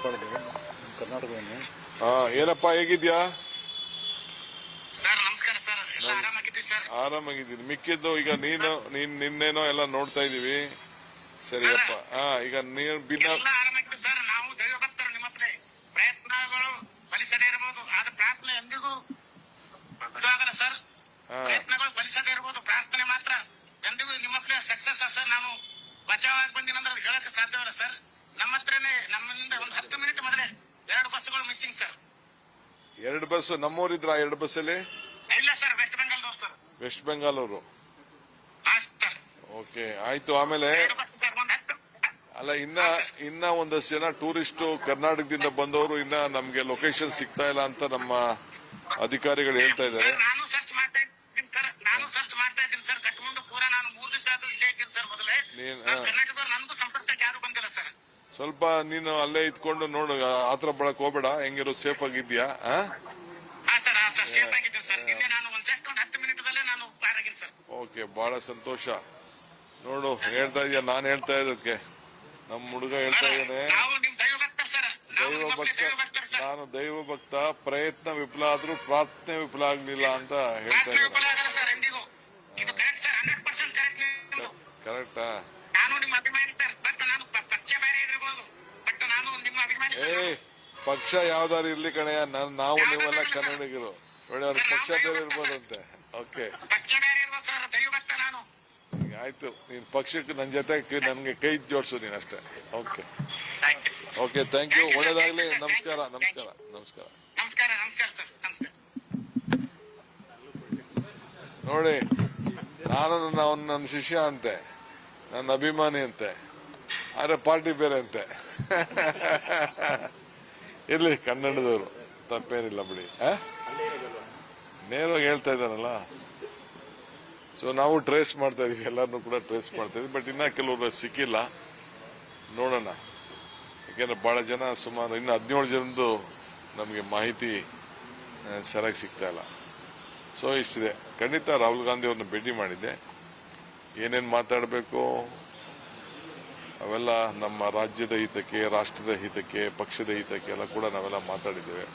ಕರ್ನಾಟಕವನ್ನು. ಏನಪ್ಪ ಹೇಗಿದ್ಯಾ? ಸರ್ ನಮಸ್ಕಾರ ಸರ್, ಎಲ್ಲ ಆರಾಮಾಗಿದ್ದೀವಿ ಸರ್. ಆರಾಮಾಗಿದ್ದೀನಿ. ಮಿಕ್ಕಿದ್ದು ಈಗ ನಿನ್ನೇನೋ ಎಲ್ಲ ನೋಡ್ತಾ ಇದೀವಿ. ಸರಿಯಪ್ಪ. ಈಗ ನೀನು ಎಲ್ಲ ಆರಾಮಾಗಿದ್ದೀವಿ ಸರ್. ನಾವು ದೈವ ಭಕ್ತರು, ನಿಮ್ಮಪ್ಪನೇ ಪ್ರಯತ್ನಗಳು ಫಲಿಸದೇ ಇರಬಹುದು, ಆದ ಪ್ರಾರ್ಥನೆ ಎಂದಿಗೂ ಇದಾಗಲ್ಲ ಸರ್. ಪ್ರಯತ್ನಗಳು ಫಲಿಸದೇ ಇರಬಹುದು, ಪ್ರಾರ್ಥನೆ ಮಾತ್ರ ಎಂದಿಗೂ ನಿಮ್ಮಪ್ಪನೇ ಸಕ್ಸಸ್ ಸರ್. ನಾನು ಬಚಾವಾಗಿ ಬಂದಿನಂದ್ರೆ ಹೇಳಕ್ಕೆ ಸಾಧ್ಯವಿಲ್ಲ ಸರ್. ನಮ್ಮ ಹತ್ರನೇ ನಮ್ಮಿಂದ ಒಂದು 10 ಮಿನಿಟ್ ಮೊದಲೇ 2 ಬಸ್ಗಳು ಮಿಸ್ಸಿಂಗ್ ಸರ್. 2 ಬಸ್ ನಮ್ಮೂರಿದ್ರ? 2 ಬಸ್ಸಲ್ಲಿ ಇಲ್ಲ ಸರ್, ವೆಸ್ಟ್ ಬೆಂಗಾಲ್ ಸರ್. ವೆಸ್ಟ್ ಬೆಂಗಾಲ್ ಅವರು. ಓಕೆ, ಆಯ್ತು. ಆಮೇಲೆ ಅಲ್ಲ, ಇನ್ನ ಒಂದಷ್ಟು ಜನ ಟೂರಿಸ್ಟ್ ಕರ್ನಾಟಕದಿಂದ ಬಂದವರು ಇನ್ನ ನಮ್ಗೆ ಲೊಕೇಶನ್ ಸಿಗ್ತಾ ಇಲ್ಲ ಅಂತ ನಮ್ಮ ಅಧಿಕಾರಿಗಳು ಹೇಳ್ತಾ ಇದ್ದಾರೆ. ನಾನು ಸರ್ಚ್ ಮಾಡ್ತಾ ಇದ್ದೀನಿ ಸರ್. ಕಟ್ಕೊಂಡು ಪೂರಾ ನಾನು 3 ದಿವಸ ಆದ್ರೂ ಇಲ್ಲೇ ಇದ್ದೀನಿ ಸರ್. ಮೊದಲೇ ಕರ್ನಾಟಕದವ್ರು ನನಗೂ ಸಂಪರ್ಕಕ್ಕೆ ಯಾರು ಬಂದಿಲ್ಲ ಸರ್. ಸ್ವಲ್ಪ ನೀನು ಅಲ್ಲೇ ಇದ್ಕೊಂಡು ನೋಡು, ಆತರ ಬಳಕ್ ಹೋಗ್ಬೇಡ. ಹೆಂಗಿರೋ ಸೇಫ್ ಆಗಿದ್ಯಾ? ಓಕೆ, ಬಹಳ ಸಂತೋಷ. ನೋಡು, ಹೇಳ್ತಾ ಇದೀಯ, ನಾನ್ ಹೇಳ್ತಾ ಇದ್ದಕ್ಕೆ ನಮ್ ಹುಡುಗ ಹೇಳ್ತಾ ಇದ್ದಾನೆ, ನಾನು ದೈವ ಭಕ್ತ, ಪ್ರಯತ್ನ ವಿಫಲ ಆದ್ರೂ ಪ್ರಾರ್ಥನೆ ವಿಫಲ ಆಗ್ಲಿಲ್ಲ ಅಂತ ಹೇಳ್ತಾ ಇದ್ದಾನೆ. ಕರೆಕ್ಟಾ? ಪಕ್ಷ ಯಾವ್ದಾರು ಇರ್ಲಿ ಕಣಯ್ಯ, ನಾವು ನೀವೆಲ್ಲ ಕನ್ನಡಿಗರು. ಒಳ್ಳೆ ಪಕ್ಷ ಬೇರೆ ಇರ್ಬೋದಂತೆ. ಓಕೆ, ಆಯ್ತು. ನೀನ್ ಪಕ್ಷಕ್ಕೆ ನನ್ನ ಜೊತೆ ನನ್ಗೆ ಕೈ ಜೋಡಿಸು ನೀನ್ ಅಷ್ಟೇ. Okay okay, thank you. ಒಳ್ಳೇದಾಗ್ಲಿ. ನಮಸ್ಕಾರ ನಮಸ್ಕಾರ ನಮಸ್ಕಾರ ನಮಸ್ಕಾರ ಸರ್. ನಮಸ್ಕಾರ. ನೋಡಿ, ನಾನು ನನ್ನ ಶಿಷ್ಯ ಅಂತೆ, ನನ್ನ ಅಭಿಮಾನಿ ಅಂತೆ, ಆದ್ರೆ ಪಾರ್ಟಿ ಬೇರೆ ಅಂತೆ. ಇರ್ಲಿ, ಕನ್ನಡದವರು, ತಪ್ಪೇನಿಲ್ಲ ಬಿಡಿ. ನೇರವಾಗಿ ಹೇಳ್ತಾ ಇದ್ದಾನಲ್ಲ. ಸೊ ನಾವು ಟ್ರೇಸ್ ಮಾಡ್ತಾ ಇದೀವಿ, ಎಲ್ಲರನ್ನೂ ಕೂಡ ಟ್ರೇಸ್ ಮಾಡ್ತಾ ಇದೀವಿ. ಬಟ್ ಇನ್ನ ಕೆಲವರು ಸಿಕ್ಕಿಲ್ಲ, ನೋಡೋಣ. ಯಾಕೆಂದ್ರೆ ಬಹಳ ಜನ, ಸುಮಾರು ಇನ್ನು 17 ಜನದ್ದು ನಮಗೆ ಮಾಹಿತಿ ಸರಿಯಾಗಿ ಸಿಗ್ತಾ ಇಲ್ಲ. ಸೊ ಇಷ್ಟಿದೆ. ಖಂಡಿತ ರಾಹುಲ್ ಗಾಂಧಿ ಅವ್ರನ್ನ ಭೇಟಿ ಮಾಡಿದ್ದೆ. ಏನೇನು ಮಾತಾಡಬೇಕು ಅವೆಲ್ಲ ನಮ್ಮ ರಾಜ್ಯದ ಹಿತಕ್ಕೆ, ರಾಷ್ಟ್ರದ ಹಿತಕ್ಕೆ, ಪಕ್ಷದ ಹಿತಕ್ಕೆ ಎಲ್ಲ ಕೂಡ ನಾವೆಲ್ಲ ಮಾತಾಡಿದ್ದೇವೆ.